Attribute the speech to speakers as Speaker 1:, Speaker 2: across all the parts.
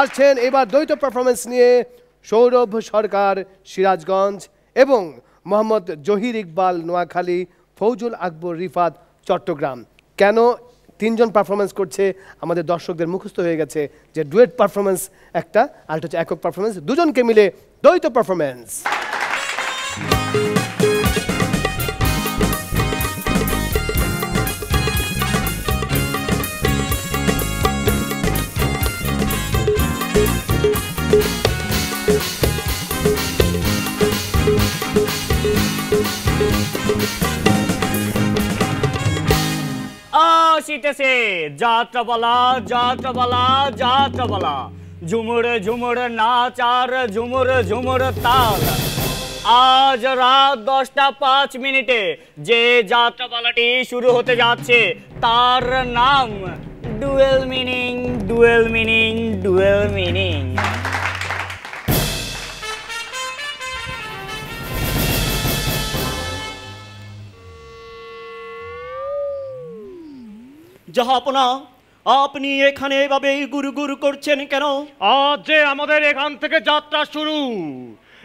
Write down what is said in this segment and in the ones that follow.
Speaker 1: আসছেন এবার দ্বৈত পারফরমেন্স নিয়ে সৌরভ সরকার সিরাজগঞ্জ এবং মোহাম্মদ জহির ইকবাল নোয়াখালী, ফৌজুল আকবর রিফাত চট্টগ্রাম। কেন তিনজন পারফরমেন্স করছে আমাদের দর্শকদের মুখস্থ হয়ে গেছে যে ডুয়েট পারফরমেন্স একটা, আর হচ্ছে একক পারফরমেন্স, দুজনকে মিলে দ্বৈত পারফরমেন্স।
Speaker 2: আসিতেছে যাত্রাপালা, যাত্রাপালা, যাত্রাপালা, ঝুমুর ঝুমুর নাচ আর ঝুমুর ঝুমুর তাল। আজ রাত 10টা 5 যে যাত্রাপালাটি শুরু হতে যাচ্ছে তার নাম dual meaning, dual meaning, dual meaning.
Speaker 3: জাহাপনা, আপনি এখানে এভাবে গুরু গুরু করছেন কেন?
Speaker 4: আজ যে আমাদের এখান থেকে যাত্রা শুরু।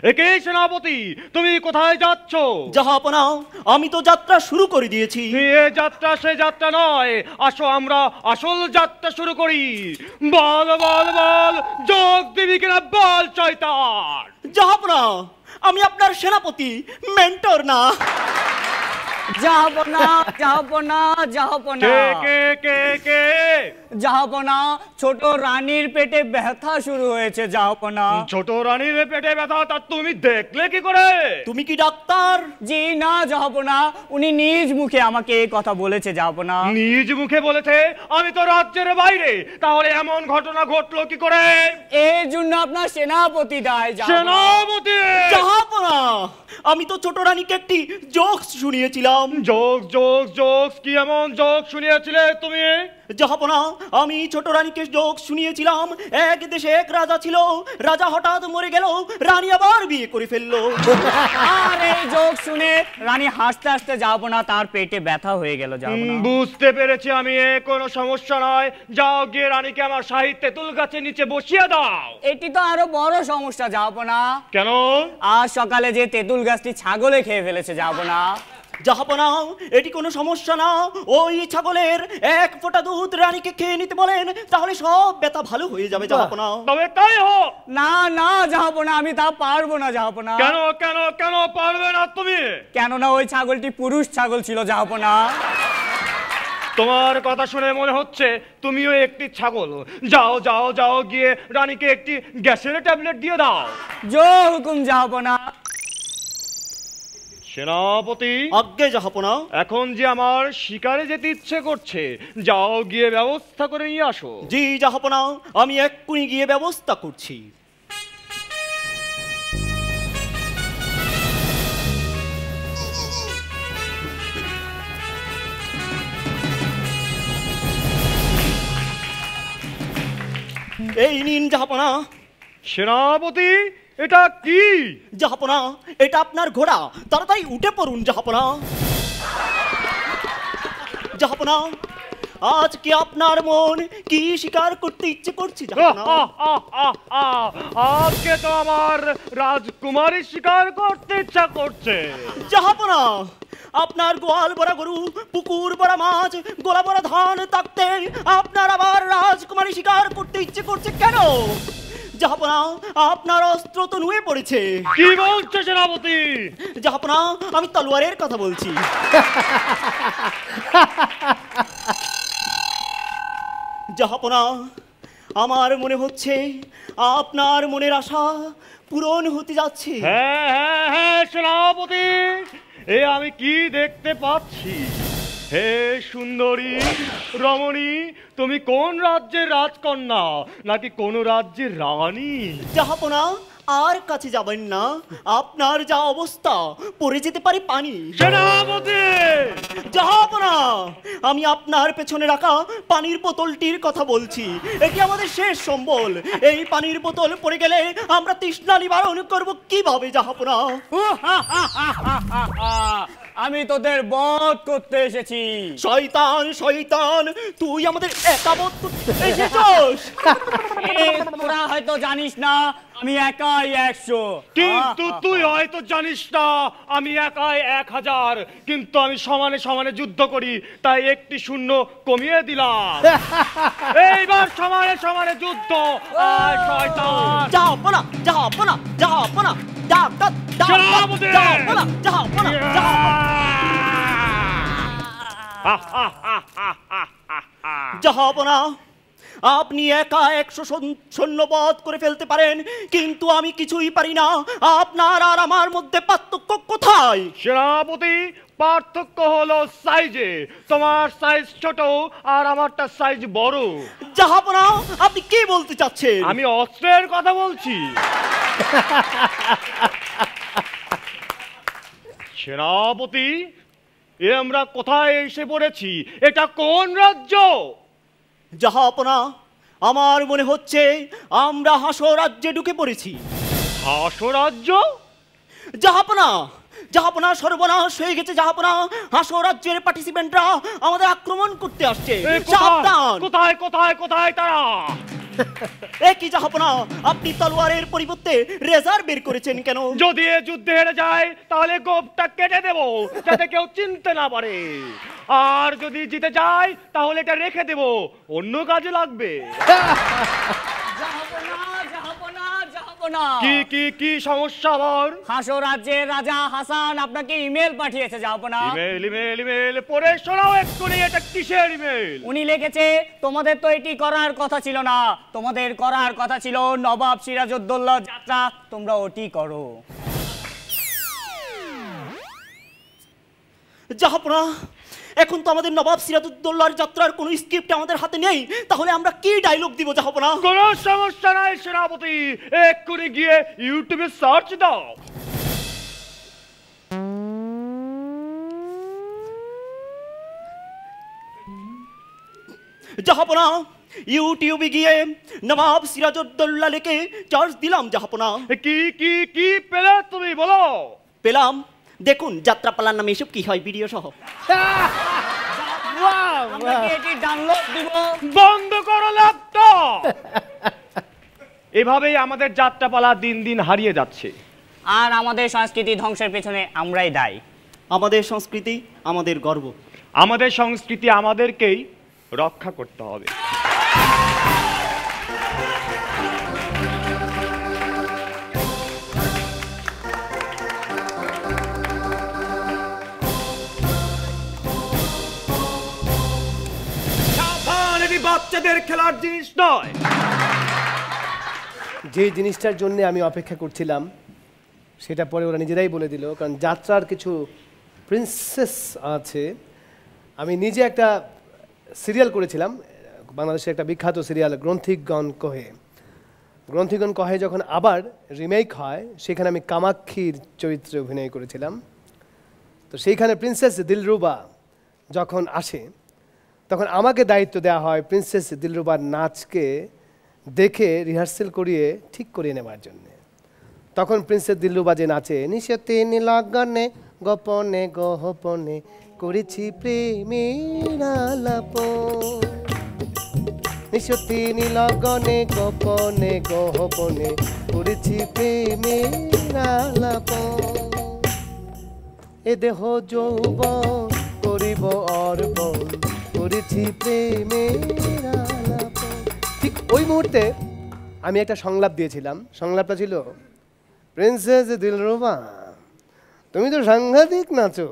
Speaker 4: একে সেনাপতি, তুমি কোথায় যাচ্ছ?
Speaker 3: জাহাপনা, আমি তো যাত্রা শুরু করে দিয়েছি।
Speaker 4: এ যাত্রা সে যাত্রা নয়, আসো আমরা আসল যাত্রা শুরু করি। বল বল বল, যোগ দিবি কিনা বল শয়তান।
Speaker 3: জাহাপনা, আমি আপনার সেনাপতি, মেন্টর না।
Speaker 2: জাহাপনা, জাহাপনা, জাহাপনা,
Speaker 4: কে কে কে?
Speaker 2: জাহাপনা, ছোট রানীর পেটে ব্যথা শুরু হয়েছে। জাহাপনা,
Speaker 4: ছোট রানীর পেটে ব্যথা, তা তুমি দেখলে কি করে?
Speaker 3: তুমি কি ডাক্তার?
Speaker 2: জি না জাহাপনা, উনি নিজ মুখে আমাকে এই কথা বলেছে। জাহাপনা
Speaker 4: নিজ মুখে বলেছে? আমি তো রাজ্যের বাইরে, তাহলে এমন ঘটনা ঘটলো কি করে?
Speaker 2: এর জন্য আপনার সেনাপতি দায়।
Speaker 4: সেনাপতি?
Speaker 3: জাহাপনা, আমি তো ছোট রানীকে একটি জোকস শুনিয়েছিলাম।
Speaker 4: জোকস জোকস জোকস, কি এমন জোকস শুনিয়েছিলে তুমি?
Speaker 3: জাহাপনা, আমি ছোট রানীকে জোকস শুনিয়েছিলাম। এক দেশে এক রাজা ছিল, রাজা হঠাৎ মরে গেল, রানী আবার বিয়ে করে ফেললো।
Speaker 2: আর এই জোক শুনে রানী হাসতে হাসতে জাহাপনা তার পেটে ব্যথা হয়ে গেল। জাহাপনা
Speaker 4: বুঝতে পেরেছি আমি, কোনো সমস্যা নয়। যাও গিয়ে রানীকে আমার সাহিত্যে তেঁতুল গাছের নিচে বসিয়ে দাও।
Speaker 2: এটি তো আরো বড় সমস্যা জাহাপনা।
Speaker 4: কেন?
Speaker 2: আজ সকালে যে তেঁতুল গাছটি ছাগলে খেয়ে ফেলেছে। জাহাপনা
Speaker 3: জাহাপনা, এটি কোনো সমস্যা না। ওই ছাগলের এক ফোঁটা দুধ রানীকে খেয়ে নিতে বলেন, তাহলে সব ব্যথা ভালো হয়ে যাবে। জাহাপনা
Speaker 4: তবে তাই হোক।
Speaker 2: না না জাহাপনা, আমি তা পারবো না। জাহাপনা
Speaker 4: কেন কেন কেন পারবে না তুমি?
Speaker 2: কেননা ওই ছাগলটি পুরুষ ছাগল ছিল। জাহাপনা
Speaker 4: তোমার কথা শুনে মনে হচ্ছে তুমিও একটি ছাগল। যাও যাও যাও, গিয়ে রানীকে একটি গ্যাসের ট্যাবলেট দিয়ে দাও।
Speaker 2: জয় হুকুম জাহাপনা।
Speaker 4: সেনাপতি?
Speaker 3: আজ্ঞে জাহাপনা।
Speaker 4: এখন যে আমার শিকারে যেতে ইচ্ছে করছে, যাও গিয়ে ব্যবস্থা করে নিয়ে আসো।
Speaker 3: জি জাহাপনা, আমি এক্ষুনি গিয়ে ব্যবস্থা করছি। এই নিন জাহাপনা।
Speaker 4: সেনাপতি, এটা কি?
Speaker 3: জাহাপনা, এটা আপনার ঘোড়া, তাড়াতাড়ি উঠে পড়ুন। জাহাপনা, জাহাপনা, আজকে আপনার মন কি শিকার করতে ইচ্ছে করছে?
Speaker 4: আজকে তো আমার রাজকুমারী শিকার করতে ইচ্ছা করছে।
Speaker 3: জাহাপনা, আপনার গোয়াল ভরা গরু, পুকুর ভরা মাছ, গোলা ভরা ধান থাকতে আপনার আবার রাজকুমারী শিকার করতে ইচ্ছে করছে কেন? জাহাপনা, আপনার অস্ত্র তো নুয়ে পড়েছে।
Speaker 4: কি বলছে সেনাপতি?
Speaker 3: জাহাপনা, আমি তলোয়ারের কথা বলছি। জাহাপনা, আমার মনে হচ্ছে আপনার মনের আশা পূরণ হতে যাচ্ছে।
Speaker 4: হ্যাঁ হ্যাঁ হ্যাঁ সেনাপতি, এ আমি কি দেখতে পাচ্ছি? হে সুন্দরী রমণী, তুমি কোন রাজ্যের রাজকন্যা নাকি কোন রাজ্যের রানী?
Speaker 3: জাহাপনা, আর কাছে যাবেন না, আপনার যা অবস্থা পড়ে যেতে পারে পানি।
Speaker 4: সেনাপতি!
Speaker 3: জাহাপনা, আমি আপনার পেছনে রাখা পানির বোতলটির কথা বলছি। এটি আমাদের শেষ সম্বল। এই পানির বোতল পড়ে গেলে আমরা তৃষ্ণা নিবারণ করব কিভাবে? জাহাপনা,
Speaker 2: আমি তোদের বধ করতে এসেছি।
Speaker 3: শয়তান শয়তান, তুই আমাদের একাবত করতে এসেছিস।
Speaker 2: তোরা হয়তো জানিস না আমি একাই 100,
Speaker 4: কিন্তু তুই হয়তো জানিস না আমি একাই 1000, কিন্তু আমি সমানে সমানে যুদ্ধ করি, তাই একটি শূন্য কমিয়ে দিলাম। এইবার সমানে সমানে যুদ্ধ। আয় শয়তান।
Speaker 3: জাহাপনা জাহাপনা জাহাপনা, ডাক্তার
Speaker 4: সেনাপতি!
Speaker 3: জাহাপনা জাহাপনা জাহাপনা, আপনি একা 100 সৈন্যবধ করে ফেলতে পারেন, কিন্তু আমি কিছুই পারি না। আপনার আর আমার মধ্যে পার্থক্য কোথায়?
Speaker 4: সেনাপতি, পার্থক্য হলো সাইজে। তোমার সাইজ ছোট আর আমারটা সাইজ বড়।
Speaker 3: জাহাপনা, আপনি কি বলতে চাচ্ছেন?
Speaker 4: আমি অস্ত্রের কথা বলছি। সেনাপতি, এ আমরা কোথায় এসে পড়েছি? এটা কোন রাজ্য?
Speaker 3: জাহাপনা, আমার মনে হচ্ছে আমরা হাসো রাজ্যে ঢুকে পড়েছি।
Speaker 4: হাসো রাজ্য?
Speaker 3: জাহাপনা জাহাপনা, সর্বনাশ হয়ে গেছে জাহাপনা। হাসো রাজ্যের পার্টিসিপেন্টরা আমাদের আক্রমণ করতে আসছে।
Speaker 4: এ
Speaker 3: সাবধান।
Speaker 4: কোথায় কোথায় কোথায় তারা?
Speaker 3: একই জাহাপনা, আপনি তলোয়ারের পরিবর্তে রেজার বের করেছেন কেন?
Speaker 4: যদি এ যুদ্ধে হেরে যায় তাহলে গোপটা কেটে দেব, যাতে কেউ চিনতে না পারে। আর যদি জিতে যায় তাহলে এটা রেখে দেব, অন্য কাজে লাগবে। কি কি কি সমস্যা আবার?
Speaker 2: হাসো রাজ্যের রাজা হাসান আপনাকে ইমেল পাঠিয়েছে জাহাপনা।
Speaker 4: ইমেল ইমেল ইমেল পড়ে শোনাও এক্ষুনি, এটা কিসের ইমেল?
Speaker 2: উনি লিখেছে তোমাদের তো এটি করার কথা ছিল না, তোমাদের করার কথা ছিল নবাব সিরাজউদ্দৌলার যাত্রা, তোমরা ওটি করো।
Speaker 3: জাহাপনা, এখন তো আমাদের নবাব সিরাজউদ্দৌলার যাত্রার কোনো স্ক্রিপ্ট আমাদের হাতে নেই, তাহলে আমরা কি ডায়লগ দিব জাহাপনা?
Speaker 4: কোনো সমস্যা নাই সেনাপতি, এক্ষুনি গিয়ে ইউটিউবে সার্চ দাও।
Speaker 3: জাহাপনা, ইউটিউবে গিয়ে নবাব সিরাজউদ্দৌলা লিখে চার্জ দিলাম জাহাপনা।
Speaker 4: কি কি কি পেলে তুমি বলো?
Speaker 3: পেলাম, দেখুন যাত্রাপালার নামে এসব কি হয়, ভিডিও সহ।
Speaker 2: আমরা কি এটি ডাউনলোড দিব?
Speaker 4: বন্ধ করো ল্যাপটপ। এভাবেই আমাদের যাত্রাপালা দিন দিন হারিয়ে যাচ্ছে।
Speaker 2: আর আমাদের সংস্কৃতি ধ্বংসের পেছনে আমরাই দায়ী।
Speaker 3: আমাদের সংস্কৃতি আমাদের গর্ব।
Speaker 4: আমাদের সংস্কৃতি আমাদেরকেই রক্ষা করতে হবে। বাচ্চাদের খেলার জিনিস নয়।
Speaker 1: যে জিনিসটার জন্য আমি অপেক্ষা করছিলাম সেটা পরে ওরা নিজেরাই বলে দিল, কারণ যাত্রার কিছু প্রিন্সেস আছে। আমি নিজে একটা সিরিয়াল করেছিলাম, বাংলাদেশের একটা বিখ্যাত সিরিয়াল গ্রন্থিগণ কহে। গ্রন্থিগণ কহে যখন আবার রিমেক হয়, সেখানে আমি কামাক্ষীর চরিত্রে অভিনয় করেছিলাম। তো সেইখানে প্রিন্সেস দিলরুবা যখন আসে, তখন আমাকে দায়িত্ব দেওয়া হয় প্রিন্সেস দিলরুবার নাচকে দেখে রিহার্সেল করিয়ে ঠিক করিয়ে নেওয়ার জন্যে। তখন প্রিন্সেস দিলরুবা যে নাচে, নিশতে নীলাগনে গোপনে গোপনে করেছি প্রেমের আলাপন, নিশতে নীলাগনে গোপনে গোপনে করেছি প্রেমের আলাপন, এ দেহ যৌবন করিব অর্পণ করেছি প্রেমের আলাপন। ঠিক ওই মুহূর্তে আমি একটা সংলাপ দিয়েছিলাম। সংলাপটা ছিল, প্রিন্সেস দিলরুবা তুমি তো সাংঘাতিক নাচো,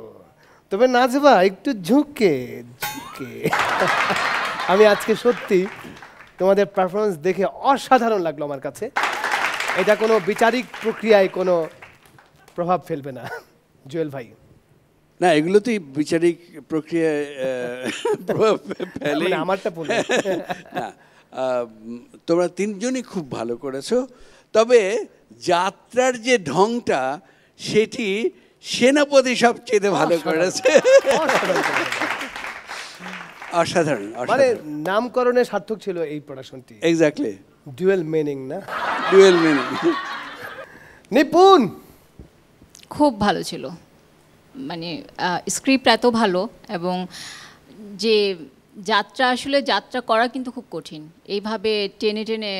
Speaker 1: তবে নাচবা একটু ঝুঁকে ঝুঁকে। আমি আজকে সত্যি তোমাদের পারফরমেন্স দেখে অসাধারণ লাগলো আমার কাছে। এটা কোনো বিচারিক প্রক্রিয়ায় কোনো প্রভাব ফেলবে না। জুয়েল ভাই,
Speaker 5: না এগুলোতেই বিচারিক প্রক্রিয়ায় প্রভাব ফেলে।
Speaker 1: আমারটা বলে
Speaker 5: না, তোমরা তিনজনই খুব ভালো করেছো, তবে যাত্রার যে ঢংটা সেটি সেনাপতি সবচেয়ে ভালো করেছে। অসাধারণ,
Speaker 1: মানে নামকরণে সার্থক ছিল এই প্রোডাকশনটি।
Speaker 5: এক্স্যাক্টলি,
Speaker 1: ডুয়েল মিনিং না,
Speaker 5: ডুয়েল মিনিং।
Speaker 1: নিপুণ
Speaker 6: খুব ভালো ছিল। মানে স্ক্রিপ্ট এত ভালো, এবং যে যাত্রা করা কিন্তু খুব কঠিন, এইভাবে টেনে টেনে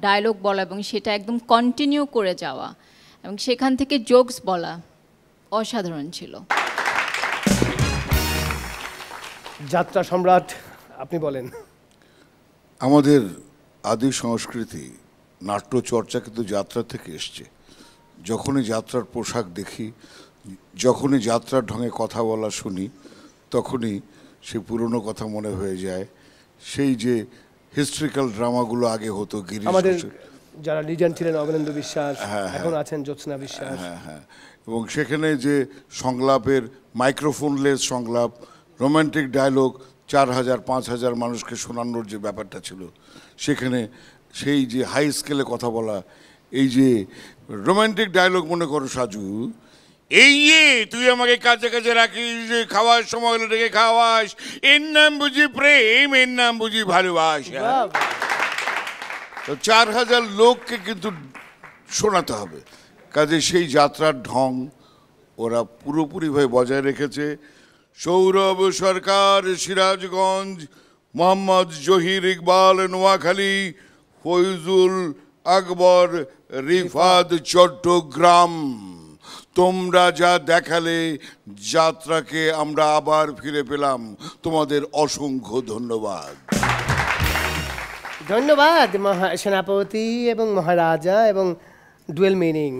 Speaker 6: ডায়লগ বলা এবং সেটা একদম কন্টিনিউ করে যাওয়া এবং সেখান থেকে জোকস বলা অসাধারণ ছিল।
Speaker 1: যাত্রা সম্রাট, আপনি বলেন।
Speaker 7: আমাদের আদি সংস্কৃতি নাট্যচর্চা কিন্তু যাত্রা থেকে এসছে। যখনই যাত্রার পোশাক দেখি, যখনই যাত্রার ঢঙে কথা বলা শুনি, তখনই সেই পুরনো কথা মনে হয়ে যায়। সেই যে হিস্ট্রিক্যাল ড্রামাগুলো আগে হতো,
Speaker 1: আমাদের যারা লিজেন্ড ছিলেন অবনীন্দ্র বিশ্বাস, এখন আছেন জ্যোৎস্না বিশ্বাস,
Speaker 7: এবং সেখানে যে সংলাপের মাইক্রোফোনলেস সংলাপ, রোমান্টিক ডায়লগ 4000-5000 মানুষকে শোনানোর যে ব্যাপারটা ছিল, সেখানে সেই যে হাই স্কেলে কথা বলা, এই যে রোমান্টিক ডায়লগ, মনে করো সাজু, এই যে তুই আমাকে কাছে কাছে রাখিস, যে খাওয়ার সময় হলে ডেকে খাওয়াস, এর নাম বুঝি প্রেম, এর নাম বুঝি ভালোবাসা। তো 4000 লোককে কিন্তু শোনাতে হবে, কাজে সেই যাত্রার ঢং ওরা পুরোপুরিভাবে বজায় রেখেছে। সৌরভ সরকার সিরাজগঞ্জ, মোহাম্মদ জহির ইকবাল নোয়াখালী, ফয়জুল আকবর রিফাত চট্টগ্রাম, তোমরা যা দেখালে যাত্রাকে আমরা আবার ফিরে পেলাম, তোমাদের অসংখ্য ধন্যবাদ।
Speaker 1: ধন্যবাদ সেনাপতি এবং মহারাজা এবং ডুয়েল মিনিং।